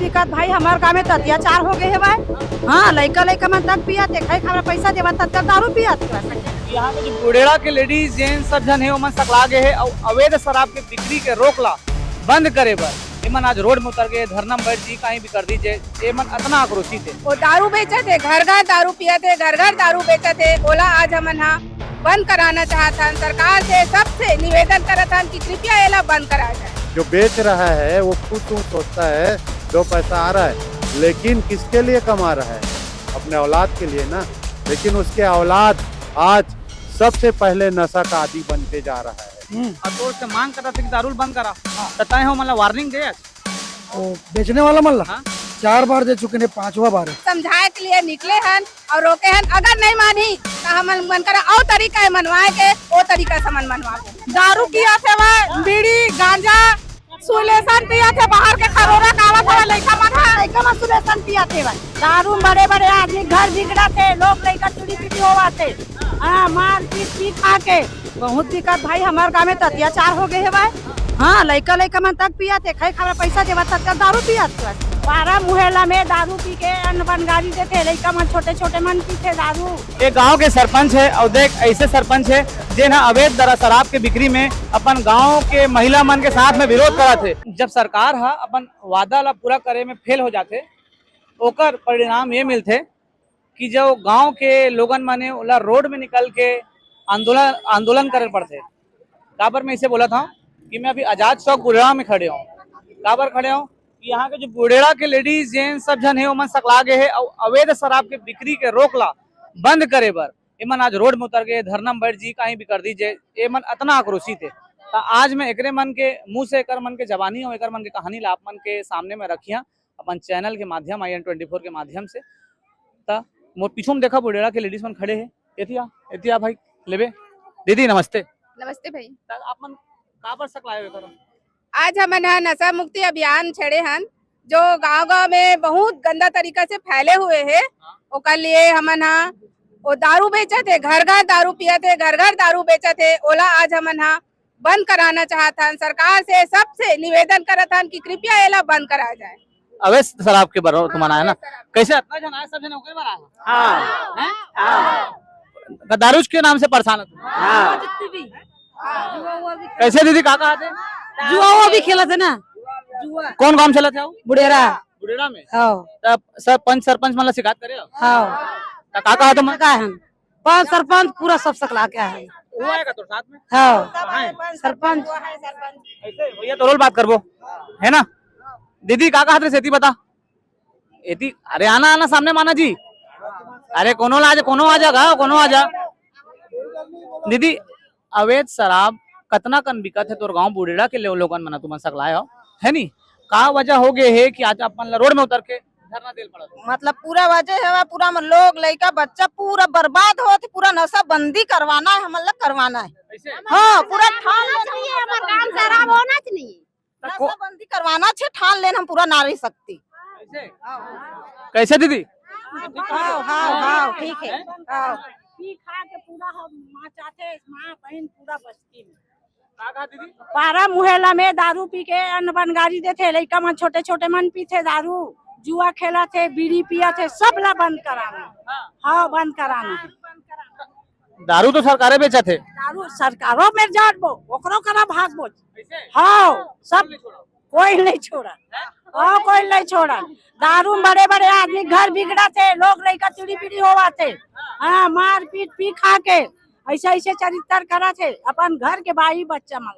दिक्कत भाई हमारे गाँव में तो अत्याचार हो गए है भाई। हाँ लड़का लड़का में तक पिया थे खाए खाना पैसा देवा तब दारू पिया यहाँ पे जो बुढ़ेड़ा के लेडीज जेंट्स सब जन है ओमन सकला गए है और अवैध शराब के बिक्री के रोकला बंद करे बर एमन आज रोड में उतर गए, धरना में बैठ जी कहीं भी कर दीजिए। एमन इतना आक्रोशित है। वो दारू बेचे थे, घर घर दारू पिया थे, घर घर दारू बेचे थे। बोला आज हम यहाँ बंद कराना चाहता है, सरकार से सबसे निवेदन करता है कि कृपया ये बंद करा जाए। जो बेच रहा है वो खुद सोचता है दो पैसा आ रहा है, लेकिन किसके लिए कमा रहा है? अपने औलाद के लिए ना। लेकिन उसके औलाद आज सबसे पहले नशा का आदी बनते जा रहा है। तो उससे मांग करा था कि दारू बंद करा तय हो मतलब वार्निंग दे बेचने वाला मल्ला 4 बार दे चुके ने, 5वां बार है। समझाए के लिए निकले हन और रोके हन, अगर नहीं मानी तो हम मन करा और तरीका है मनवाए के, वो तरीका से मनवा दारू पिया थे भाई, बीड़ी गांजा सुलेसन पिया थे, बाहर के खरोरा कावा था लड़का में सुलेसन पिया थे भाई। दारू बड़े बड़े आदमी घर बिगड़ा थे, लोग लड़का चुरी पीटी होवा थे। हाँ मार पी खा के बहुत दिक्कत भाई हमारे गाँव में तो अत्याचार हो गए है भाई। हाँ लड़का लड़का में तक पिया थे खाए खाना पैसा देवा तब दारू पिया थे। 12 मुहल्ला में दारू पी के अन्न बनगारी देते, लड़का मन छोटे छोटे मन पीते दारू। ये गांव के सरपंच है और देख ऐसे सरपंच है जिन्हें अवैध दरा शराब के बिक्री में अपन गांव के महिला मन के साथ में विरोध करा थे। जब सरकार हा अपन वादा ला पूरा करे में फेल हो जाते, ओकर परिणाम ये मिलते कि जो गांव के लोगन माने ओला रोड में निकल के आंदोलन करे पड़ते। काबर मैं इसे बोला था कि मैं अभी आजाद चौक बुढ़ेड़ा में खड़े हूँ। काबर खड़े हूँ कि यहाँ के जो बुढ़ेड़ा के लेडीज जेंट्स सब जन है ओमन सकला गए है और अवैध शराब के बिक्री के रोकला बंद करे बर एमन आज रोड में उतर गए, धरना में बैठ जी कहीं भी कर दीजिए। एमन इतना आक्रोशित है। तो आज मैं एकरे मन के मुंह से एकर मन के जवानी और एकर मन के कहानी ला आप मन के सामने में रखिया अपन चैनल के माध्यम IN24 के माध्यम से। ता मोर पीछे में देखा बुढ़ेड़ा के लेडीज मन खड़े है। एतिया भाई लेबे। दीदी नमस्ते। नमस्ते भाई। आप मन कहाँ पर सकलाए हुए करो? आज हम नशा मुक्ति अभियान छेड़े हन जो गांव-गांव में बहुत गंदा तरीका से फैले हुए है। ओकर लिए हमन वो दारू बेचे थे, घर घर दारू पिया थे, घर घर दारू बेचे थे। ओला आज हमन बंद कराना चाहता है, सरकार से सबसे निवेदन करता है कि कृपया ये बंद करा जाए। अवैध शराब के बारे में है ना, कैसे इतना जन आया, सब जन ओके बार आया दारू के नाम से परेशान है। कैसे दीदी काका आते जुआ भी खेला थे ना। कौन काम चला था? बुढ़ेड़ा में तब सरपंच मतलब शिकायत करे काका तो का है पांच सरपंच पूरा सब सकला के है। वो आएगा तो साथ में सरपंच ऐसे भैया तो रोल बात करबो है ना। दीदी काका हाथ से बता एती। अरे आना सामने माना जी। अरे कोनो आ जा दीदी। अवैध शराब कतना कन बिकत है तोर गांव बुढ़ेड़ा के लोगन मना तुम सकलाए हो है नी? का वजह हो गए है कि आज अपन रोड में उतर के धरना देल पड़ा? मतलब पूरा वजह है पूरा लोग लड़का बच्चा पूरा बर्बाद हो, पूरा नशा बंदी करवाना है, हम लोग करवाना है। हाँ पूरा ठान शराब होना चाहिए, नशा बंदी करवाना है, ठान लेन हम पूरा नारी शक्ति। कैसे दीदी? हाँ ठीक है। खा के पूरा हम माँ चाहते माँ बहन पूरा बस्ती में 12 मुहल्ला में दारू पी के अन्न बनगारी देते, लड़का मन छोटे छोटे मन पीते दारू, जुआ खेला थे, बीड़ी पिया थे, सब ला बंद कराना। हाँ बंद कराना है। दारू तो सरकारें बेचा थे। दारू सरकारों में जाट बो ओकरो करा भाग बो। हाँ सब कोई नहीं छोड़ा। हाँ कोई नहीं छोड़ा। दारू बड़े बड़े आदमी घर बिगड़ा थे, लोग लड़का चुरी पीटी होवा थे। हाँ मार पीट पी खा के ऐसे चरित्र करा थे अपन घर के बाई बच्चा मन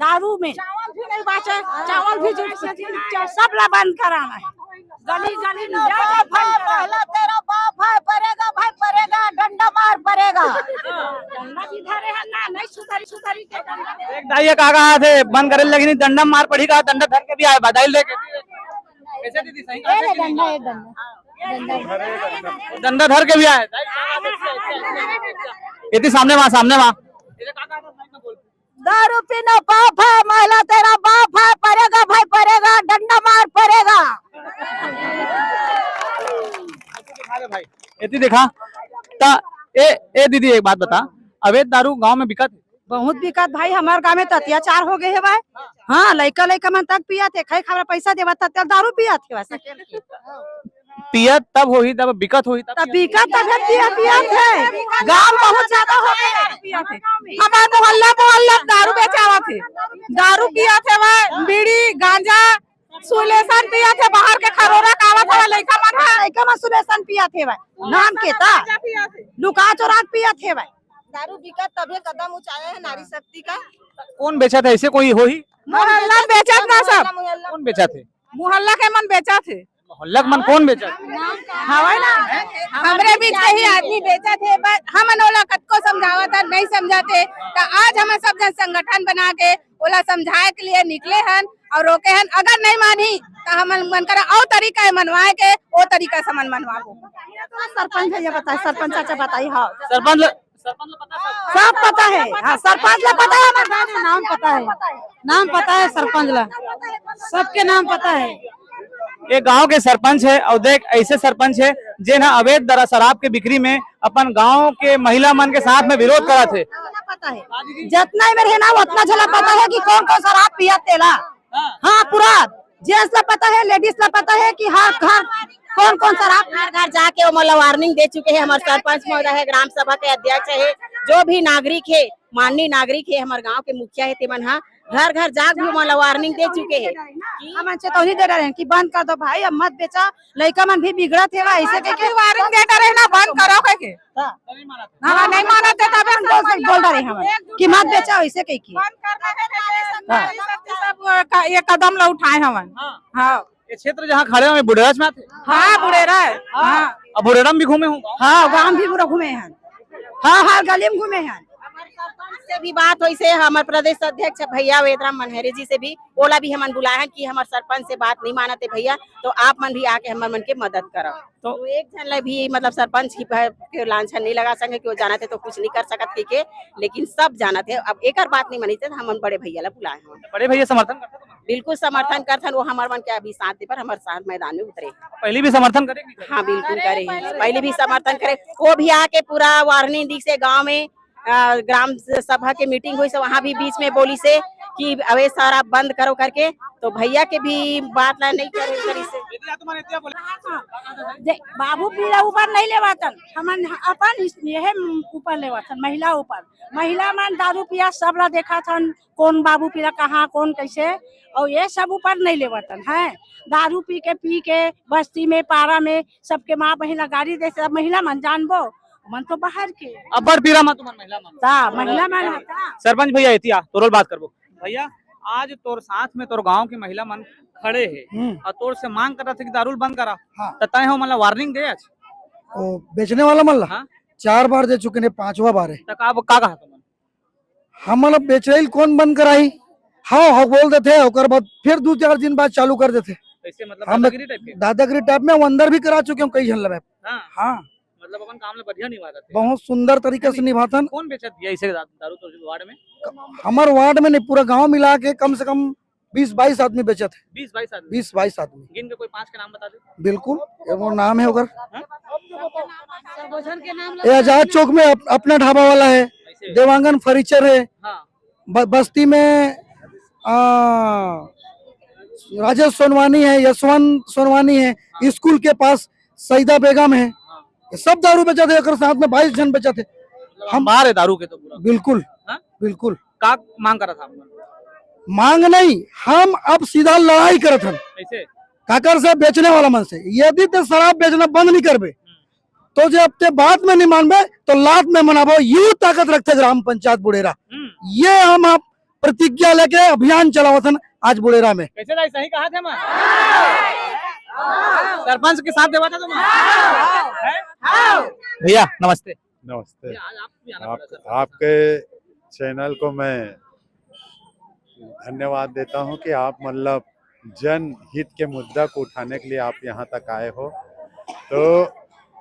दारू में। चावल भी नहीं बाचे, चावल भी सब ला बंद कराना है। गली गली पहला तेरा बाप भाई पड़ेगा, भाई पड़ेगा, डंडा मार पड़ेगा। डंडा भी धरे है ना, नहीं सुधारी के डंडा दे। एक दाइया काका थे बंद करे लगी, डंडा मार पड़ी का, डंडा धर के भी आए बधाई लेके। कैसे दीदी सही? डंडा धर के भी आए। इतनी सामने वहाँ दारू पीना पाप है, महिला तेरा बाप है, पड़ेगा भाई पड़ेगा, डंडा मार पड़ेगा। भाई इतनी देखा ता ए दीदी एक बात बता, अवैध दारू गांव में बिकत है? बहुत दिक्कत भाई, हमारे गाँव में तो अत्याचार हो गए है भाई। हाँ, लड़का लड़का मन तक पिया थे, खाई खबरा पैसा देवा था, दारू पिया थे बस। पियत तब होही तब बिकत होही तब तब बिका तब पिया थे, गाँव बहुत ज्यादा हो गए। हमारे मोहल्ला मोहल्ला दारू बेचावा थे, दारू पिया थे वह, बीड़ी गांजा सुलेसन पिया थे, बाहर के खरोरा कावा था लड़का मन सुलेसन पिया थे भाई, नाम के था लुका चोरा पिया थे भाई। दारू बिका तभी कदम उठाया है नारी शक्ति का। कौन बेचा था, ऐसे कोई होही? मोहल्ला बेचा ना सब, कौन बेचा थे? मोहल्ला के मन बेचा थे, मोहल्ला के मन कौन बेचा? हवा ना हमरे बीच के ही आदमी बेचा थे। हम ओला कद को समझावा था, नहीं समझाते तो आज हम सब जन संगठन बना के ओला समझाए के लिए निकले हन और रोके हन। अगर नहीं मानी तो हम मन करा और तरीका है मनवाए के, वो तरीका से मन मनवाबो। सरपंच भैया बताए, सरपंच चाचा बताई। हाँ, सरपंच सब पता है। हाँ, सरपंच ला पता है, हमारे गाँव में नाम पता है, नाम पता है सरपंच ला, सबके नाम पता है। एक गांव के सरपंच है और देख ऐसे सरपंच है जे ना अवैध दरा शराब के बिक्री में अपन गांव के महिला मन के साथ में विरोध करा थे। पता है जितना मेरे है ना उतना झला पता है कि कौन कौन शराब पिया तेला। हाँ, पूरा जेंट्स ला पता है, लेडीज ला पता है कि हर घर कौन कौन शराब घर घर जाके वो मतलब वार्निंग दे चुके हैं। हमारे सरपंच महोदय है, ग्राम सभा के अध्यक्ष है, जो भी नागरिक है, माननीय नागरिक है, हमारे गांव के मुखिया है, तिमन हाँ घर घर जाके भी मतलब वार्निंग दे चुके हैं। हम चेतावनी दे रहे हैं कि बंद कर दो भाई, अब मत बेचा, लड़का मन भी बिगड़ा थे ऐसे के वार्निंग देता रहे ना, बंद करो के नहीं माना थे तब बोल रहे हम कि मत बेचा ऐसे के ये कदम ला उठाए हमन। हाँ, ये क्षेत्र जहाँ खड़े हैं बुढ़ेरा में थे। हाँ बुढ़ेरा है। हाँ, अब बुढ़ेरा में भी घूमे हूँ। हाँ, गाँव भी पूरा घूमे हैं। हाँ, हर गली में घूमे हैं। से भी बात हुई से हमारे प्रदेश अध्यक्ष भैया वेदराम मनहरे जी से भी बोला भी हमन बुलाया कि हमारे सरपंच से बात नहीं मानते भैया, तो आप मन भी आके हमारे मन के मदद करो। तो एक जन ले भी मतलब सरपंच की के लांछन नहीं लगा सके कि वो जाना थे तो कुछ नहीं कर सकत के, लेकिन सब जाना थे। अब एक बात नहीं मानी थे, हम बड़े भैया ला बुलाए हैं। बड़े भैया समर्थन करते? बिल्कुल समर्थन करथन, वो हमारे मन के अभी साथ दे पर हमारे साथ मैदान में उतरे। पहले भी समर्थन करेगी? हाँ बिल्कुल करे, पहले भी समर्थन करे। वो भी आके पूरा वार्निंग दी से गाँव में ग्राम सभा के मीटिंग हुई से वहाँ भी बीच में बोली से कि अवैध शराब बंद करो करके, तो भैया के भी बात ला नहीं करे करी से। बाबू पीला ऊपर नहीं लेवातन, हमन अपन यह ऊपर लेवातन, महिला ऊपर। महिला मन दारू पिया सब ला देखा थन, कौन बाबू पीला कहाँ कौन कैसे, और ये सब ऊपर नहीं लेवातन है। दारू पी के बस्ती में पारा में सबके माँ बहन गाड़ी दे, सब महिला मन जानबो मन तो बाहर के अबर पीरा मा तुमन महिला मा ता महिला मन सरपंच भैया एतिया तोरल बात करबो। भैया आज तोर साथ में तोर गांव के महिला मन खड़े है और तोर से मांग कर रहा थे कि दारू बंद करा। हाँ। तय हो मतलब वार्निंग दे आज वो बेचने वाला मल्ला। हाँ? 4 बार दे चुके ने, 5वां बार है। तक आप का कहा तुमन? हम मतलब बेच रही कौन बंद कराई। हाँ हाँ बोल देते, ओकर बाद फिर 2-4 दिन बाद चालू कर देते। ऐसे मतलब हम दादागिरी टाइप के? दादागिरी टाइप में वो अंदर भी करा चुके हैं कई झल्ला में। हाँ। हाँ, मतलब अपन काम ले बढ़िया निभा रहे थे। बहुत सुंदर तरीके से निभातन। कौन बेचत दिया इसे दारू तो वार्ड में? हमारे वार्ड में नहीं, पूरा गांव मिला के कम से कम 20-22 आदमी बेचत है। 20-22 आदमी? 20-22 आदमी। गिन के कोई 5 के नाम बता दे। बिल्कुल, वो नाम है ओकर। ये आजाद चौक में अपना ढाबा वाला है, देवांगन फर्नीचर है। हाँ। बस्ती में राजेश सोनवानी है, यशवंत सोनवानी है। स्कूल के पास सईदा बेगम है। ये सब दारू बेचा थे, एक साथ में 22 जन बेचा थे। हम बाहर है दारू के तो पूरा। बिल्कुल। हाँ? बिल्कुल। का मांग करा था? मांग नहीं, हम अब सीधा लड़ाई करत हन। कैसे? काकर से बेचने वाला मन से। यदि ते शराब बेचना बंद नहीं करबे तो जब ते बात में नहीं मानबे तो लात में मनाबो। यू ताकत रखते ग्राम पंचायत बुढ़ेरा। ये हम आप प्रतिज्ञा लेके अभियान चलावत हन आज बुढ़ेरा में। कैसे भाई सही कहा थे? सरपंच के साथ देवा था तुम? भैया नमस्ते। नमस्ते। आप आपके चैनल को मैं धन्यवाद देता हूं कि आप मतलब जनहित के मुद्दा को उठाने के लिए आप यहां तक आए हो। तो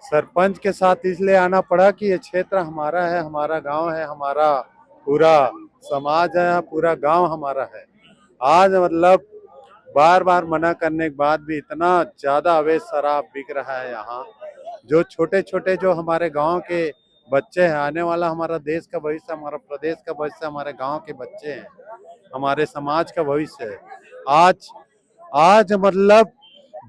सरपंच के साथ इसलिए आना पड़ा कि ये क्षेत्र हमारा है, हमारा गांव है, हमारा पूरा समाज है, पूरा गांव हमारा है। आज मतलब बार बार मना करने के बाद भी इतना ज्यादा अवैध शराब बिक रहा है यहाँ, जो छोटे छोटे जो हमारे गांव के बच्चे हैं, आने वाला हमारा देश का भविष्य, हमारा प्रदेश का भविष्य, हमारे गांव के बच्चे हैं, हमारे समाज का भविष्य है। आज मतलब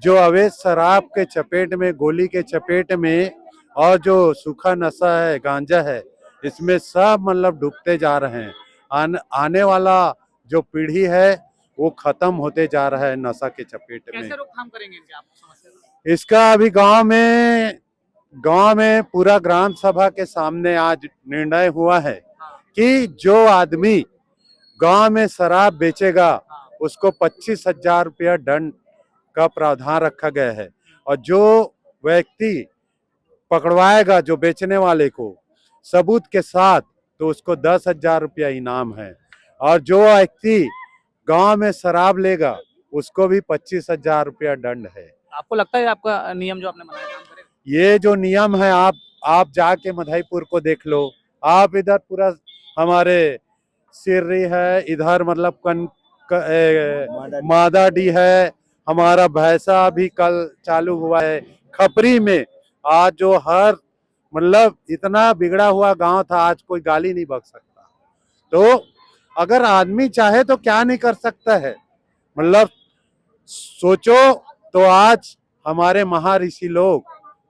जो अवैध शराब के चपेट में, गोली के चपेट में, और जो सूखा नशा है, गांजा है, इसमें सब मतलब डूबते जा रहे हैं। आने वाला जो पीढ़ी है वो खत्म होते जा रहा है नशा के चपेट में। कैसे रोकथाम करेंगे इनके आप समस्या का? इसका अभी गांव में पूरा ग्राम सभा के सामने आज निर्णय हुआ है कि जो आदमी गांव में शराब बेचेगा उसको 25,000 रुपया दंड का प्रावधान रखा गया है, और जो व्यक्ति पकड़वाएगा जो बेचने वाले को सबूत के साथ तो उसको 10,000 रुपया इनाम है, और जो व्यक्ति गांव में शराब लेगा उसको भी 25,000 रुपया दंड है। आपको लगता है आपका नियम जो आपने बनाया काम करेगा? ये जो नियम है आप जाके मधाईपुर को देख लो, आप इधर पूरा हमारे सिर्री है, इधर मतलब मादाडी है, हमारा भैंसा भी कल चालू हुआ है, खपरी में आज जो हर मतलब इतना बिगड़ा हुआ गांव था, आज कोई गाली नहीं बक सकता। तो अगर आदमी चाहे तो क्या नहीं कर सकता है, मतलब सोचो तो आज हमारे महर्षि लोग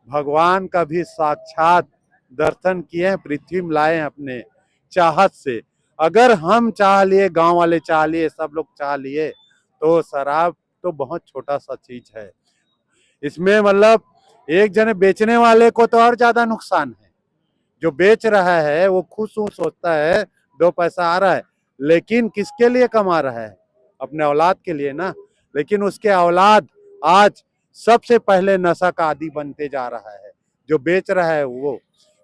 भगवान का भी साक्षात दर्शन किए हैं, पृथ्वी में लाए हैं अपने चाहत से। अगर हम चाह लिए, गांव वाले चाह लिए, सब लोग चाह लिए, तो शराब तो बहुत छोटा सा चीज है। इसमें मतलब एक जने बेचने वाले को तो और ज्यादा नुकसान है। जो बेच रहा है वो खुश सोचता है 2 पैसा आ रहा है, लेकिन किसके लिए कमा रहा है? अपने औलाद के लिए ना। लेकिन उसके औलाद आज सबसे पहले नशा का आदी बनते जा रहा है, जो बेच रहा है वो।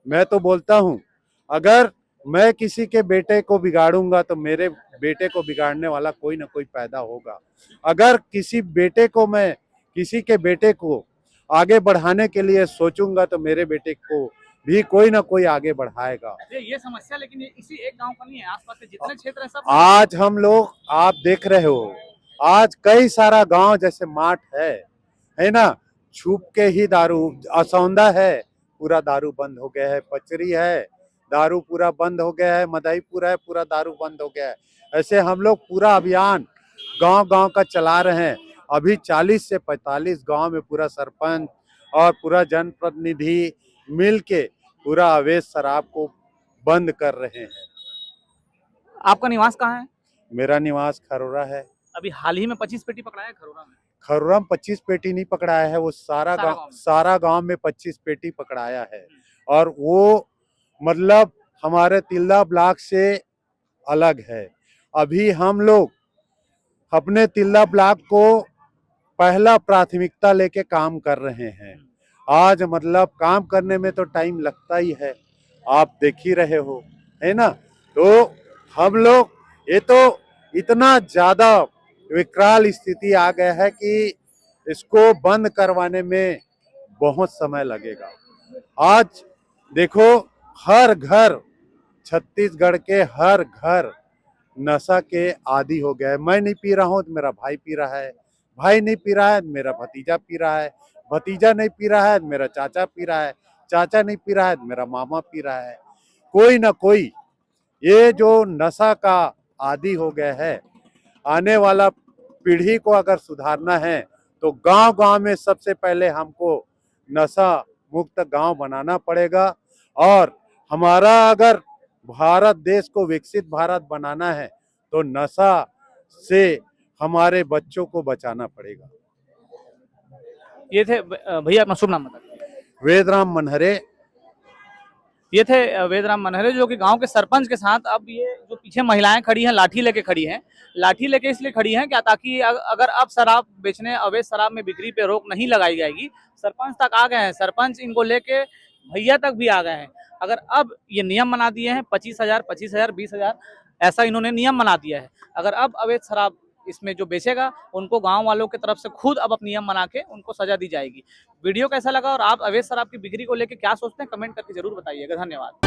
मैं तो बोलता हूँ अगर मैं किसी के बेटे को बिगाड़ूंगा तो मेरे बेटे को बिगाड़ने वाला कोई ना कोई पैदा होगा। अगर किसी के बेटे को आगे बढ़ाने के लिए सोचूंगा तो मेरे बेटे को भी कोई ना कोई आगे बढ़ाएगा। ये समस्या लेकिन ये इसी एक गांव का नहीं है, आसपास के जितने क्षेत्र हैं सब आज हम लोग आप देख रहे हो, आज कई सारा गांव जैसे माठ है ना, छुप के ही दारू, असौंदा है पूरा दारू बंद हो गया है, पचरी है दारू पूरा बंद हो गया है, मधाईपुर है पूरा दारू बंद हो गया है। ऐसे हम लोग पूरा अभियान गांव का चला रहे हैं। अभी 40 से 45 गांव में पूरा सरपंच और पूरा जनप्रतिनिधि मिलके पूरा अवैध शराब को बंद कर रहे हैं। आपका निवास कहाँ है? मेरा निवास खरोरा है। अभी हाल ही में 25 पेटी पकड़ा है खरोरा में। खरोरा में 25 पेटी नहीं पकड़ाया है, वो सारा गांव में 25 पेटी पकड़ाया है। और वो मतलब हमारे तिल्दा ब्लॉक से अलग है। अभी हम लोग अपने तिल्दा ब्लॉक को पहला प्राथमिकता लेके काम कर रहे हैं। आज मतलब काम करने में तो टाइम लगता ही है, आप देख ही रहे हो, है ना। तो हम लोग ये तो इतना ज्यादा विकराल स्थिति आ गया है कि इसको बंद करवाने में बहुत समय लगेगा। आज देखो हर घर, छत्तीसगढ़ के हर घर नशा के आदी हो गया है। मैं नहीं पी रहा हूँ तो मेरा भाई पी रहा है, भाई नहीं पी रहा है तो मेरा भतीजा पी रहा है, भतीजा नहीं पी रहा है तो मेरा चाचा पी रहा है, चाचा नहीं पी रहा है तो मेरा मामा पी रहा है। कोई ना कोई ये जो नशा का आदी हो गया है, आने वाला पीढ़ी को अगर सुधारना है तो गांव में सबसे पहले हमको नशा मुक्त गांव बनाना पड़ेगा। और हमारा अगर भारत देश को विकसित भारत बनाना है तो नशा से हमारे बच्चों को बचाना पड़ेगा। ये थे भैया, अपना शुभ नाम बताइए। वेदराम मनहरे। ये थे वेदराम मनहरे, जो कि गांव के सरपंच के साथ अब ये जो पीछे महिलाएं खड़ी हैं लाठी लेके खड़ी हैं। लाठी लेके इसलिए खड़ी हैं क्या, ताकि अगर अब शराब बेचने, अवैध शराब में बिक्री पे रोक नहीं लगाई जाएगी। सरपंच तक आ गए हैं, सरपंच इनको लेके भैया तक भी आ गए हैं। अगर अब ये नियम बना दिए हैं 25,000, 20,000, ऐसा इन्होंने नियम बना दिया है। अगर अब अवैध शराब इसमें जो बेचेगा उनको गांव वालों की तरफ से खुद अब नियम बना के उनको सजा दी जाएगी। वीडियो कैसा लगा और आप अवैध शराब की बिक्री को लेकर क्या सोचते हैं, कमेंट करके जरूर बताइएगा। धन्यवाद।